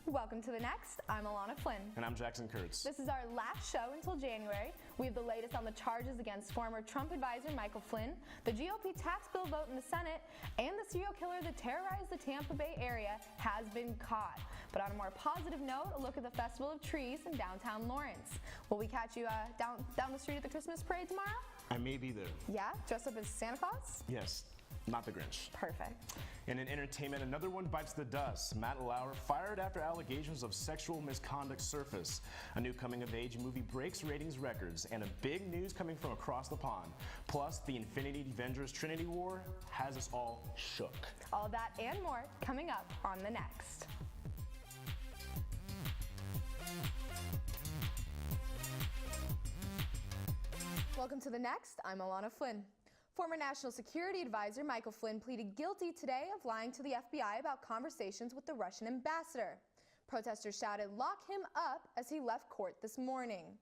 Welcome to The Next. I'm Alana Flynn. And I'm Jackson Kurtz. This is our last show until January. We have the latest on the charges against former Trump advisor Michael Flynn, the GOP tax bill vote in the Senate, and the serial killer that terrorized the Tampa Bay area has been caught. But on a more positive note, a look at the Festival of Trees in downtown Lawrence. Will we catch you down the street at the Christmas parade tomorrow? I may be there. Yeah? Dressed up as Santa Claus? Yes. Not the Grinch. Perfect. And in entertainment, another one bites the dust. Matt Lauer fired after allegations of sexual misconduct surface. A new coming-of-age movie breaks ratings records, and a big news coming from across the pond. Plus, the Infinity Avengers Trinity War has us all shook. All that and more coming up on The Next. Welcome to The Next. I'm Alana Flynn. Former National Security Advisor Michael Flynn pleaded guilty today of lying to the FBI about conversations with the Russian ambassador. Protesters shouted, "Lock him up," as he left court this morning.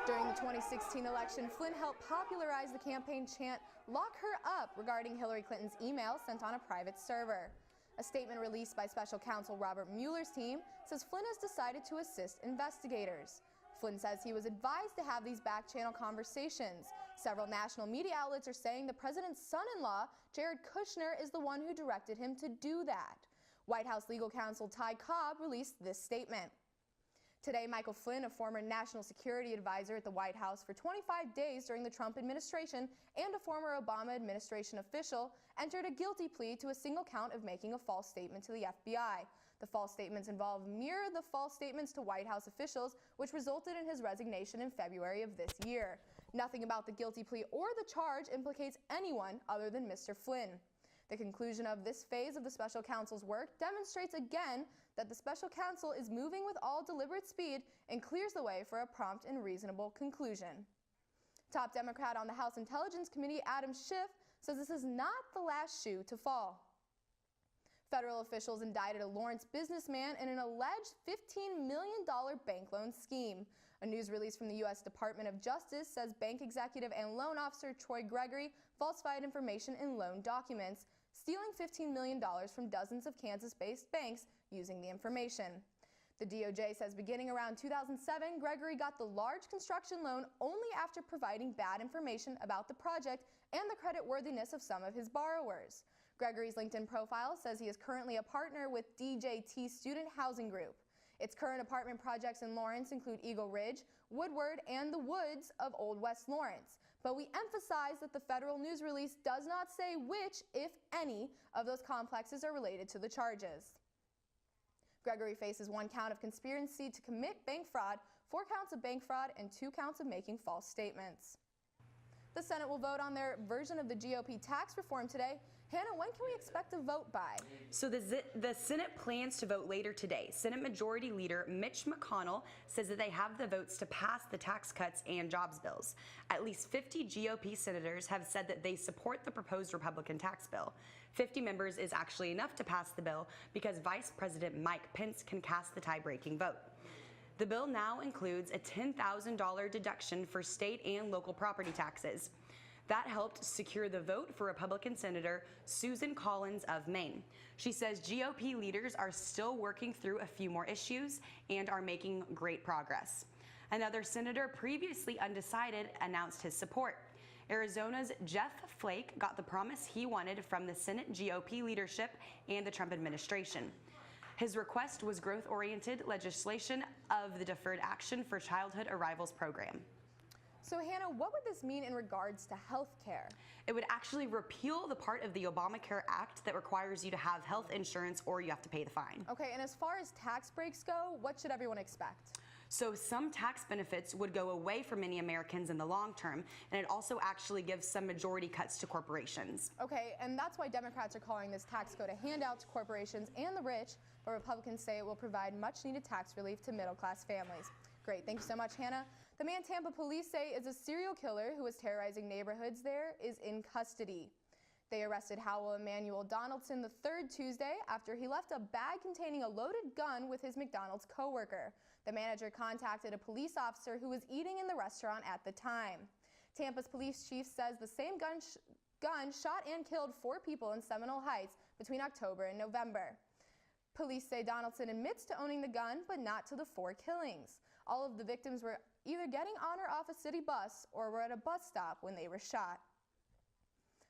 During the 2016 election, Flynn helped popularize the campaign chant, "Lock her up," regarding Hillary Clinton's email sent on a private server. A statement released by special counsel Robert Mueller's team says Flynn has decided to assist investigators. Flynn says he was advised to have these back-channel conversations. Several national media outlets are saying the president's son-in-law, Jared Kushner, is the one who directed him to do that. White House legal counsel Ty Cobb released this statement. Today, Michael Flynn, a former national security advisor at the White House for 25 days during the Trump administration and a former Obama administration official, entered a guilty plea to a single count of making a false statement to the FBI. The false statements mirror the false statements to White House officials, which resulted in his resignation in February of this year. Nothing about the guilty plea or the charge implicates anyone other than Mr. Flynn. The conclusion of this phase of the special counsel's work demonstrates again that the special counsel is moving with all deliberate speed and clears the way for a prompt and reasonable conclusion. Top Democrat on the House Intelligence Committee, Adam Schiff, says this is not the last shoe to fall. Federal officials indicted a Lawrence businessman in an alleged $15 million bank loan scheme. A news release from the U.S. Department of Justice says bank executive and loan officer Troy Gregory falsified information in loan documents, stealing $15 million from dozens of Kansas-based banks using the information. The DOJ says beginning around 2007, Gregory got the large construction loan only after providing bad information about the project and the creditworthiness of some of his borrowers. Gregory's LinkedIn profile says he is currently a partner with DJT Student Housing Group. Its current apartment projects in Lawrence include Eagle Ridge, Woodward, and the Woods of Old West Lawrence. But we emphasize that the federal news release does not say which, if any, of those complexes are related to the charges. Gregory faces 1 count of conspiracy to commit bank fraud, 4 counts of bank fraud, and 2 counts of making false statements. The Senate will vote on their version of the GOP tax reform today. Hannah, when can we expect a vote by? So the Senate plans to vote later today. Senate Majority Leader Mitch McConnell says that they have the votes to pass the tax cuts and jobs bills. At least 50 GOP senators have said that they support the proposed Republican tax bill. 50 members is actually enough to pass the bill because Vice President Mike Pence can cast the tie-breaking vote. The bill now includes a $10,000 deduction for state and local property taxes. That helped secure the vote for Republican Senator Susan Collins of Maine. She says GOP leaders are still working through a few more issues and are making great progress. Another senator, previously undecided, announced his support. Arizona's Jeff Flake got the promise he wanted from the Senate GOP leadership and the Trump administration. His request was growth-oriented legislation of the Deferred Action for Childhood Arrivals program. So Hannah, what would this mean in regards to health care? It would actually repeal the part of the Obamacare Act that requires you to have health insurance or you have to pay the fine. Okay, and as far as tax breaks go, what should everyone expect? So some tax benefits would go away for many Americans in the long term, and it also actually gives some majority cuts to corporations. Okay, and that's why Democrats are calling this tax code a handout to corporations and the rich, but Republicans say it will provide much-needed tax relief to middle-class families. Great, thank you so much, Hannah. The man Tampa police say is a serial killer who was terrorizing neighborhoods there is in custody. They arrested Howell Emmanuel Donaldson III Tuesday after he left a bag containing a loaded gun with his McDonald's coworker. The manager contacted a police officer who was eating in the restaurant at the time. Tampa's police chief says the same gun shot and killed 4 people in Seminole Heights between October and November. Police say Donaldson admits to owning the gun, but not to the 4 killings. All of the victims were either getting on or off a city bus or were at a bus stop when they were shot.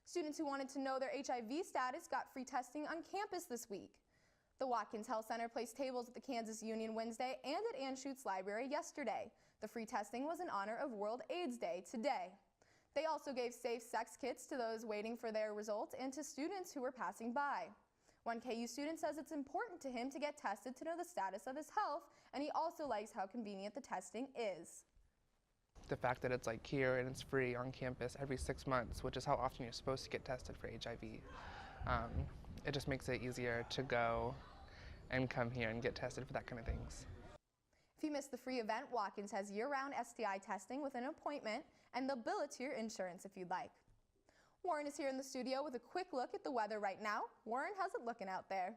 Students who wanted to know their HIV status got free testing on campus this week. The Watkins Health Center placed tables at the Kansas Union Wednesday and at Anschutz Library yesterday. The free testing was in honor of World AIDS Day today. They also gave safe sex kits to those waiting for their results and to students who were passing by. One KU student says it's important to him to get tested to know the status of his health, and he also likes how convenient the testing is. The fact that it's like here and it's free on campus every 6 months, which is how often you're supposed to get tested for HIV, it just makes it easier to go and come here and get tested for that kind of things. If you missed the free event, Watkins has year-round STI testing with an appointment, and they'll bill it to your insurance if you'd like. Warren is here in the studio with a quick look at the weather right now. Warren, how's it looking out there?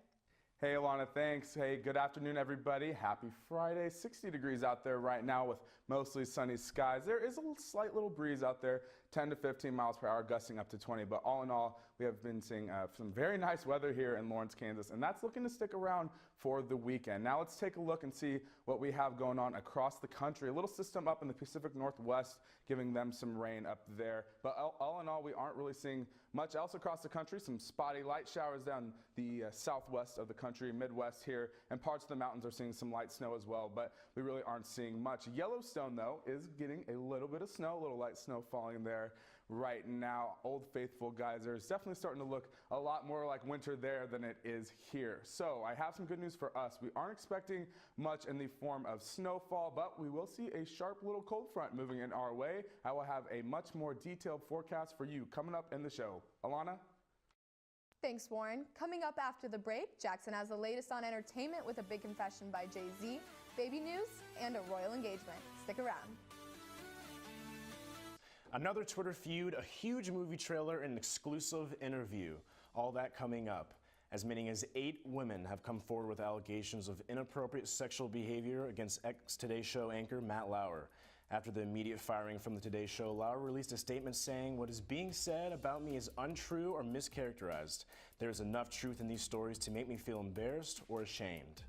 Hey Alana, thanks. Hey, good afternoon everybody. Happy Friday. 60 degrees out there right now with mostly sunny skies. There is a slight little breeze out there, 10 to 15 miles per hour, gusting up to 20. But all in all, we have been seeing some very nice weather here in Lawrence, Kansas, and that's looking to stick around for the weekend. Now let's take a look and see what we have going on across the country. A little system up in the Pacific Northwest giving them some rain up there. But all in all, we aren't really seeing much else across the country. Some spotty light showers down the southwest of the country, Midwest here, and parts of the mountains are seeing some light snow as well, but we really aren't seeing much. Yellowstone, though, is getting a little bit of snow, a little light snow falling there right now. Old Faithful Geyser is definitely starting to look a lot more like winter there than it is here. So I have some good news for us. We aren't expecting much in the form of snowfall, but we will see a sharp little cold front moving in our way. I will have a much more detailed forecast for you coming up in the show. Alana? Thanks, Warren. Coming up after the break, Jackson has the latest on entertainment with a big confession by Jay-Z, baby news, and a royal engagement. Stick around. Another Twitter feud, a huge movie trailer, and an exclusive interview. All that coming up. As many as 8 women have come forward with allegations of inappropriate sexual behavior against ex-Today Show anchor Matt Lauer. After the immediate firing from the Today Show, Lauer released a statement saying, "What is being said about me is untrue or mischaracterized. There is enough truth in these stories to make me feel embarrassed or ashamed."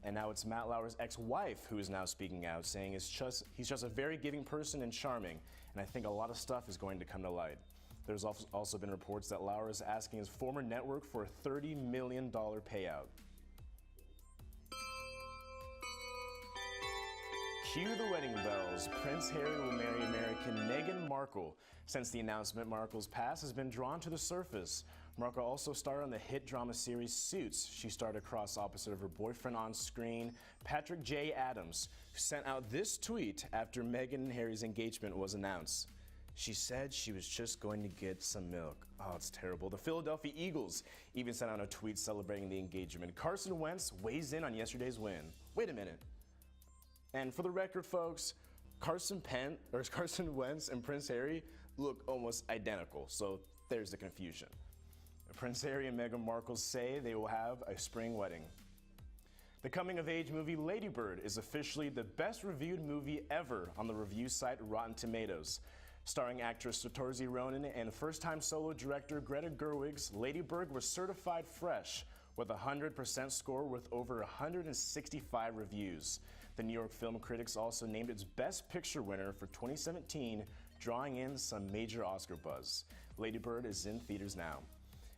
And now it's Matt Lauer's ex-wife who is now speaking out, saying he's just a very giving person and charming, and I think a lot of stuff is going to come to light. There's also been reports that Lauer is asking his former network for a $30 million payout. Cue the wedding bells. Prince Harry will marry American Meghan Markle. Since the announcement, Markle's past has been drawn to the surface. Markle also starred on the hit drama series Suits. She starred across opposite of her boyfriend on screen, Patrick J. Adams, who sent out this tweet after Meghan and Harry's engagement was announced. She said she was just going to get some milk. Oh, it's terrible. The Philadelphia Eagles even sent out a tweet celebrating the engagement. Carson Wentz weighs in on yesterday's win. Wait a minute. And for the record, folks, Carson Wentz and Prince Harry look almost identical, so there's the confusion. Prince Harry and Meghan Markle say they will have a spring wedding. The coming-of-age movie Lady Bird is officially the best-reviewed movie ever on the review site Rotten Tomatoes. Starring actress Saoirse Ronan and first-time solo director Greta Gerwig's, Lady Bird was certified fresh with a 100% score with over 165 reviews. The New York Film Critics also named its Best Picture winner for 2017, drawing in some major Oscar buzz. Lady Bird is in theaters now.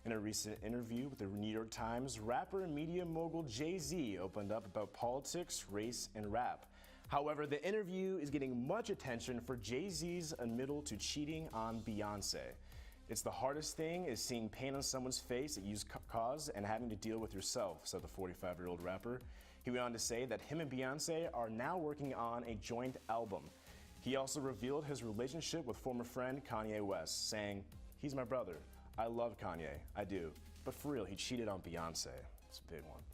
In a recent interview with the New York Times, rapper and media mogul Jay-Z opened up about politics, race, and rap. However, the interview is getting much attention for Jay-Z's admittal to cheating on Beyonce. "It's the hardest thing is seeing pain on someone's face that you cause and having to deal with yourself," said the 45-year-old rapper. He went on to say that him and Beyonce are now working on a joint album. He also revealed his relationship with former friend Kanye West, saying, "He's my brother. I love Kanye, I do. But for real, he cheated on Beyonce." It's a big one.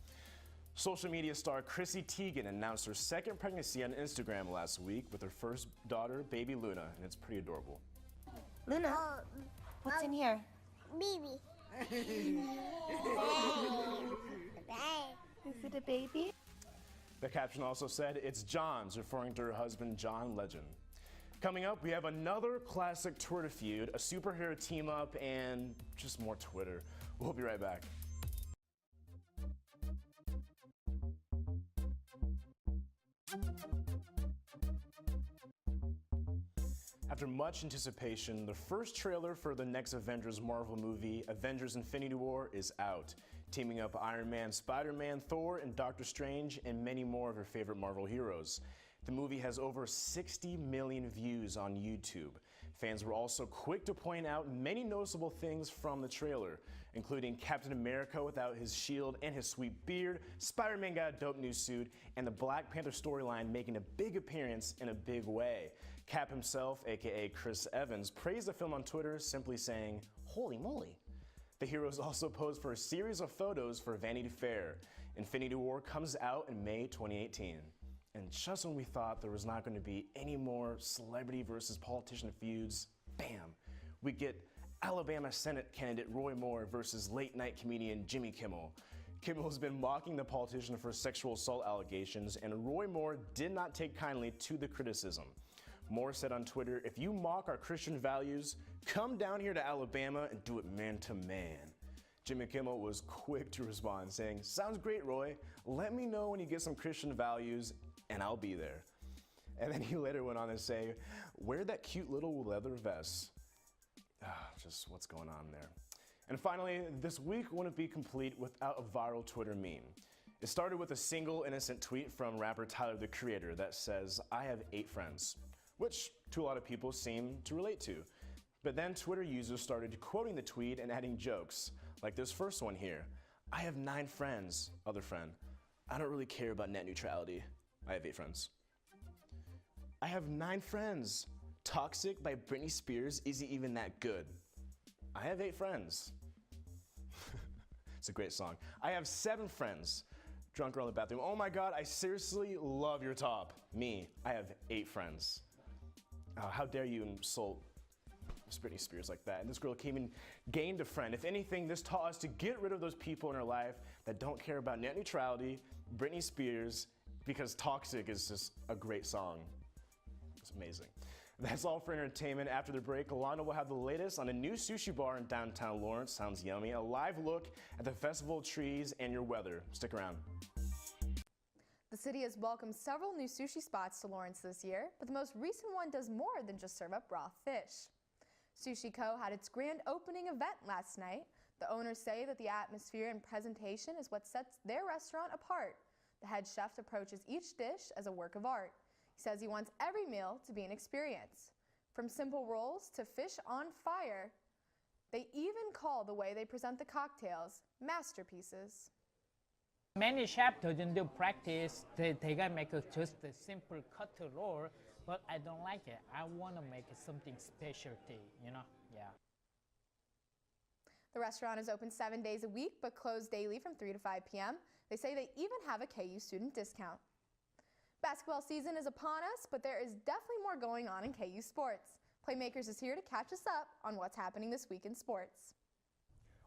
Social media star Chrissy Teigen announced her second pregnancy on Instagram last week with her first daughter, baby Luna, and it's pretty adorable. Luna, what's in here? Baby. Is it a baby? The caption also said, "It's John's," referring to her husband, John Legend. Coming up, we have another classic Twitter feud, a superhero team up, and just more Twitter. We'll be right back. After much anticipation, the first trailer for the next Avengers Marvel movie, Avengers Infinity War, is out, teaming up Iron Man, Spider-Man, Thor, and Doctor Strange, and many more of your favorite Marvel heroes. The movie has over 60 million views on YouTube. Fans were also quick to point out many noticeable things from the trailer, including Captain America without his shield and his sweet beard, Spider-Man got a dope new suit, and the Black Panther storyline making a big appearance in a big way. Cap himself, aka Chris Evans, praised the film on Twitter, simply saying, "Holy moly." The heroes also posed for a series of photos for Vanity Fair. Infinity War comes out in May 2018. And just when we thought there was not going to be any more celebrity versus politician feuds, bam, we get Alabama Senate candidate Roy Moore versus late night comedian Jimmy Kimmel. Kimmel has been mocking the politician for sexual assault allegations, and Roy Moore did not take kindly to the criticism. Moore said on Twitter, "If you mock our Christian values, come down here to Alabama and do it man to man." Jimmy Kimmel was quick to respond, saying, "Sounds great, Roy. Let me know when you get some Christian values, and I'll be there." And then he later went on to say, "Wear that cute little leather vest." Just what's going on there. And finally, this week wouldn't be complete without a viral Twitter meme. It started with a single innocent tweet from rapper Tyler, the Creator, that says, "I have 8 friends," which to a lot of people seem to relate to. But then Twitter users started quoting the tweet and adding jokes, like this first one here. "I have 9 friends, other friend. I don't really care about net neutrality. I have 8 friends." "I have 9 friends. Toxic by Britney Spears isn't even that good. I have 8 friends." It's a great song. "I have 7 friends. Drunk girl in the bathroom. Oh my God, I seriously love your top. Me, I have 8 friends." How dare you insult Britney Spears like that? And this girl came and gained a friend. If anything, this taught us to get rid of those people in our life that don't care about net neutrality, Britney Spears, because Toxic is just a great song. It's amazing. That's all for entertainment. After the break, Alana will have the latest on a new sushi bar in downtown Lawrence. Sounds yummy. A live look at the Festival of Trees and your weather. Stick around. The city has welcomed several new sushi spots to Lawrence this year, but the most recent one does more than just serve up raw fish. Sushi Co had its grand opening event last night. The owners say that the atmosphere and presentation is what sets their restaurant apart. The head chef approaches each dish as a work of art. He says he wants every meal to be an experience. From simple rolls to fish on fire, they even call the way they present the cocktails masterpieces. Many chefs doesn't do practice. They gotta make just a simple cut roll, but I don't like it. I want to make something specialty, you know? Yeah. The restaurant is open 7 days a week, but closed daily from 3 to 5 p.m. They say they even have a KU student discount. Basketball season is upon us, but there is definitely more going on in KU sports. Playmakers is here to catch us up on what's happening this week in sports.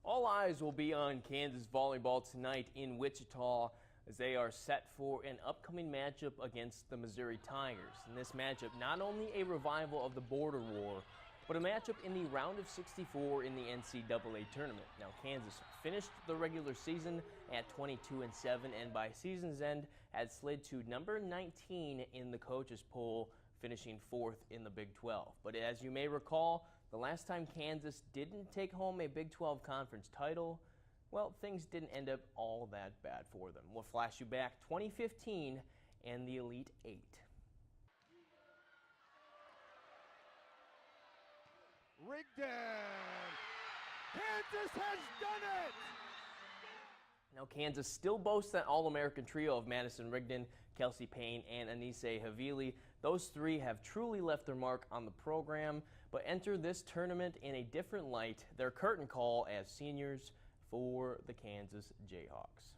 All eyes will be on Kansas volleyball tonight in Wichita as they are set for an upcoming matchup against the Missouri Tigers. In this matchup, not only a revival of the border war, but a matchup in the round of 64 in the NCAA tournament. Now, Kansas finished the regular season at 22-7, and by season's end had slid to number 19 in the coaches poll, finishing 4th in the Big 12. But as you may recall, the last time Kansas didn't take home a Big 12 conference title, well, things didn't end up all that bad for them. We'll flash you back 2015 and the Elite 8. Rigdon! Kansas has done it! Now, Kansas still boasts that All-American trio of Madison Rigdon, Kelsey Payne, and Anise Havili. Those 3 have truly left their mark on the program, but enter this tournament in a different light, their curtain call as seniors for the Kansas Jayhawks.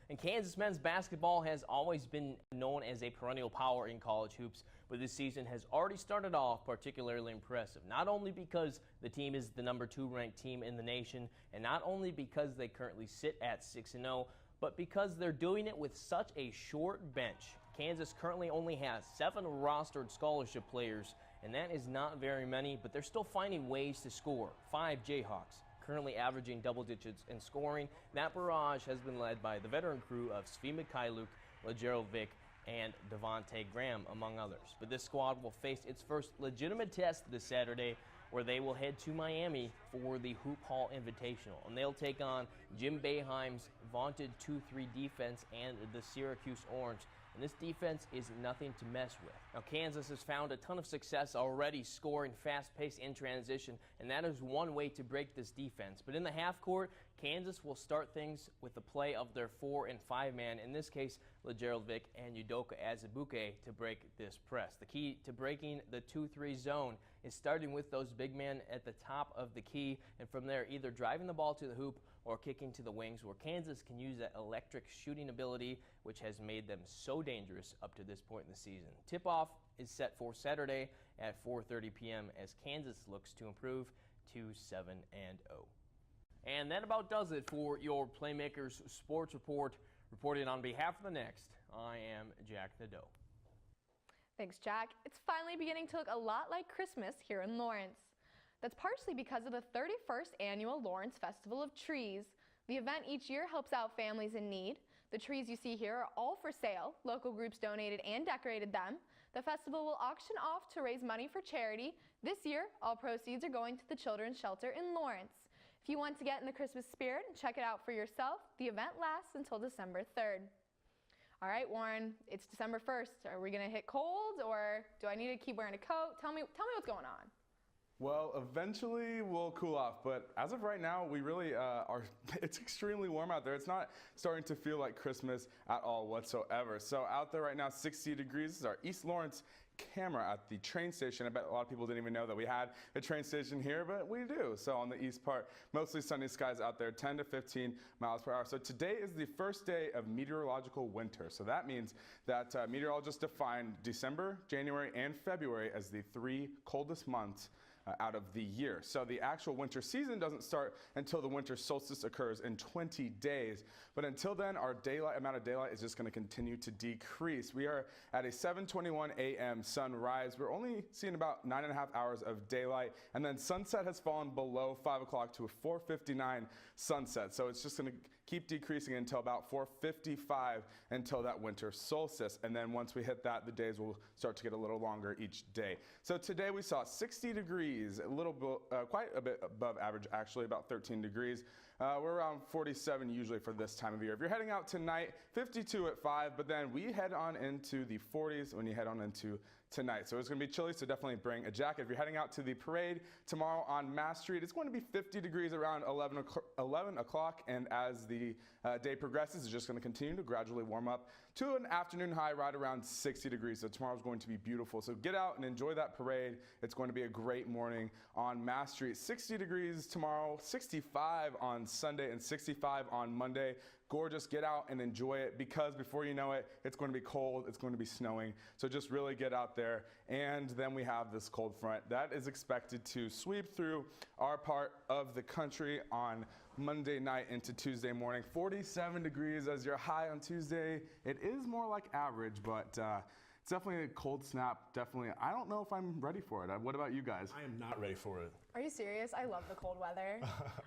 And Kansas men's basketball has always been known as a perennial power in college hoops, but this season has already started off particularly impressive, not only because the team is the number 2 ranked team in the nation, and not only because they currently sit at 6-0, but because they're doing it with such a short bench. Kansas currently only has 7 rostered scholarship players, and that is not very many, but they're still finding ways to score. 5 Jayhawks, currently averaging double digits in scoring. That barrage has been led by the veteran crew of Svi Mikhailuk, LeGerald Vick, and Devontae Graham, among others. But this squad will face its first legitimate test this Saturday, where they will head to Miami for the Hoop Hall Invitational. And they'll take on Jim Boeheim's vaunted 2-3 defense and the Syracuse Orange. And this defense is nothing to mess with. Now, Kansas has found a ton of success already scoring fast-paced in transition, and that is one way to break this defense. But in the half court, Kansas will start things with the play of their 4- and 5-man, in this case, LeGerald Vick and Udoka Azubuike, to break this press. The key to breaking the 2-3 zone is starting with those big men at the top of the key, and from there either driving the ball to the hoop or kicking to the wings, where Kansas can use that electric shooting ability, which has made them so dangerous up to this point in the season. Tip-off is set for Saturday at 4:30 p.m. as Kansas looks to improve to 7-0. And that about does it for your Playmakers Sports Report. Reporting on behalf of the Next, I am Jack Nadeau. Thanks, Jack. It's finally beginning to look a lot like Christmas here in Lawrence. That's partially because of the 31st annual Lawrence Festival of Trees. The event each year helps out families in need. The trees you see here are all for sale. Local groups donated and decorated them. The festival will auction off to raise money for charity. This year, all proceeds are going to the Children's Shelter in Lawrence. If you want to get in the Christmas spirit and check it out for yourself, the event lasts until December 3rd. All right, Warren, it's December 1st. Are we going to hit cold, or do I need to keep wearing a coat? Tell me what's going on. Well, eventually we'll cool off, but as of right now, we really are, it's extremely warm out there. It's not starting to feel like Christmas at all whatsoever. So out there right now, 60 degrees. This is our East Lawrence camera at the train station. I bet a lot of people didn't even know that we had a train station here, but we do. So on the east part, mostly sunny skies out there, 10 to 15 miles per hour. So today is the first day of meteorological winter. So that means that meteorologists define December, January, and February as the 3 coldest months out of the year. So the actual winter season doesn't start until the winter solstice occurs in 20 days. But until then, our amount of daylight is just going to continue to decrease. We are at a 7:21 a.m. sunrise. We're only seeing about 9.5 hours of daylight, and then sunset has fallen below 5 o'clock to a 4:59 sunset. So it's just going to keep decreasing until about 4:55 until that winter solstice. And then once we hit that, the days will start to get a little longer each day. So today we saw 60 degrees, quite a bit above average actually, about 13 degrees. We're around 47 usually for this time of year. If you're heading out tonight, 52 at 5, but then we head on into the 40s when you head on into tonight. So it's going to be chilly, so definitely bring a jacket. If you're heading out to the parade tomorrow on Mass Street, it's going to be 50 degrees around 11 o'clock, and as the day progresses, it's just going to continue to gradually warm up to an afternoon high right around 60 degrees. So tomorrow's going to be beautiful. So get out and enjoy that parade. It's going to be a great morning on Mass Street. 60 degrees tomorrow, 65 on Sunday, and 65 on Monday. Gorgeous. Get out and enjoy it, because before you know it, it's going to be cold, it's going to be snowing. So just really get out there. And then we have this cold front that is expected to sweep through our part of the country on Monday night into Tuesday morning. 47 degrees as your high on Tuesday. It is more like average, but it's definitely a cold snap. Definitely. I don't know if I'm ready for it. What about you guys? I am not ready for it. Are you serious? I love the cold weather.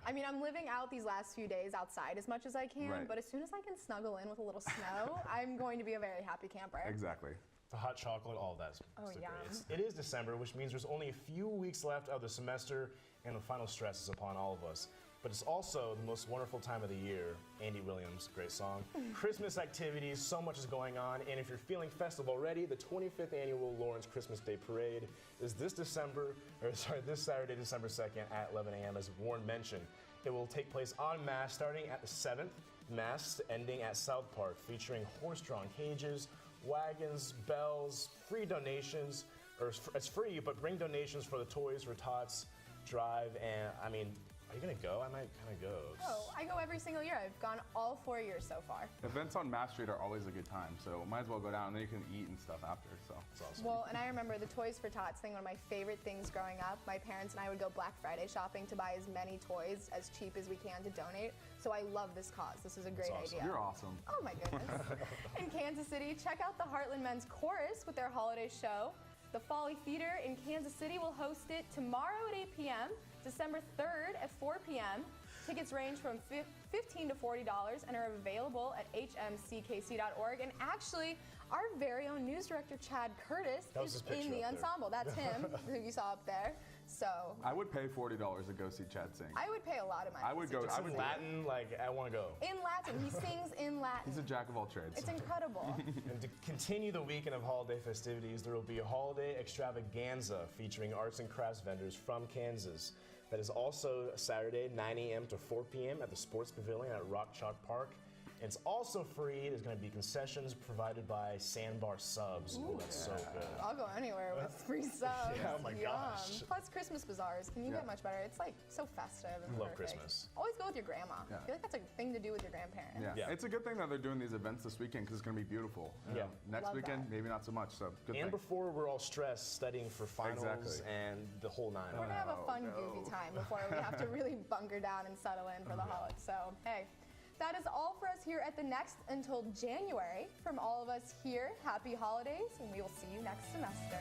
I mean, I'm living out these last few days outside as much as I can, Right. but as soon as I can snuggle in with a little snow, I'm going to be a very happy camper. Exactly. The hot chocolate, all that's Oh, so yum. great. It is December, which means there's only a few weeks left of the semester, and the final stress is upon all of us. But it's also the most wonderful time of the year. Andy Williams, great song. Christmas activities, so much is going on. And if you're feeling festive already, the 25th annual Lawrence Christmas Day Parade is this Saturday, December 2nd at 11 a.m. as Warren mentioned. It will take place en masse starting at the 7th, mass ending at South Park, featuring horse-drawn cages, wagons, bells, free donations, or it's free, but bring donations for the Toys for Tots drive. And I mean, are you gonna go? I might kind of go. Oh, I go every single year. I've gone all 4 years so far. Events on Mass Street are always a good time, so might as well go down, and then you can eat and stuff after. So It's awesome. Well, and I remember the Toys for Tots thing, one of my favorite things growing up. My parents and I would go Black Friday shopping to buy as many toys as cheap as we can to donate. So I love this cause. This is a great awesome. idea. you're awesome. Oh my goodness. In Kansas City, check out the Heartland Men's Chorus with their holiday show. The Folly Theater in Kansas City will host it tomorrow at 8 p.m., December 3rd at 4 p.m. Tickets range from $15 to $40 and are available at hmckc.org. And actually, our very own news director, Chad Curtis, is in the ensemble. That's him, who you saw up there. So I would pay $40 to go see Chad sing. I would pay a lot of money. I would go. I would Latin, like I want to go. In Latin, he sings in Latin. He's a jack of all trades. It's incredible. And to continue the weekend of holiday festivities, there will be a holiday extravaganza featuring arts and crafts vendors from Kansas. That is also Saturday, 9 a.m. to 4 p.m. at the Sports Pavilion at Rock Chalk Park. And it's also free. There's going to be concessions provided by Sandbar Subs. Ooh, that's so good. I'll go anywhere with free subs. Yeah, oh my gosh. Plus Christmas bazaars. Can you get much better? It's like so festive and Love perfect. Christmas. Always go with your grandma. I feel like that's a thing to do with your grandparents. Yeah. It's a good thing that they're doing these events this weekend because it's going to be beautiful. Yeah. Next Love weekend, that. maybe not so much. So good And thing. before we're all stressed studying for finals and the whole nine. We're gonna have a fun, goofy time before we have to really bunker down and settle in for the holidays. So, hey, that is all for us here at The Next until January. From all of us here, happy holidays, and we will see you next semester.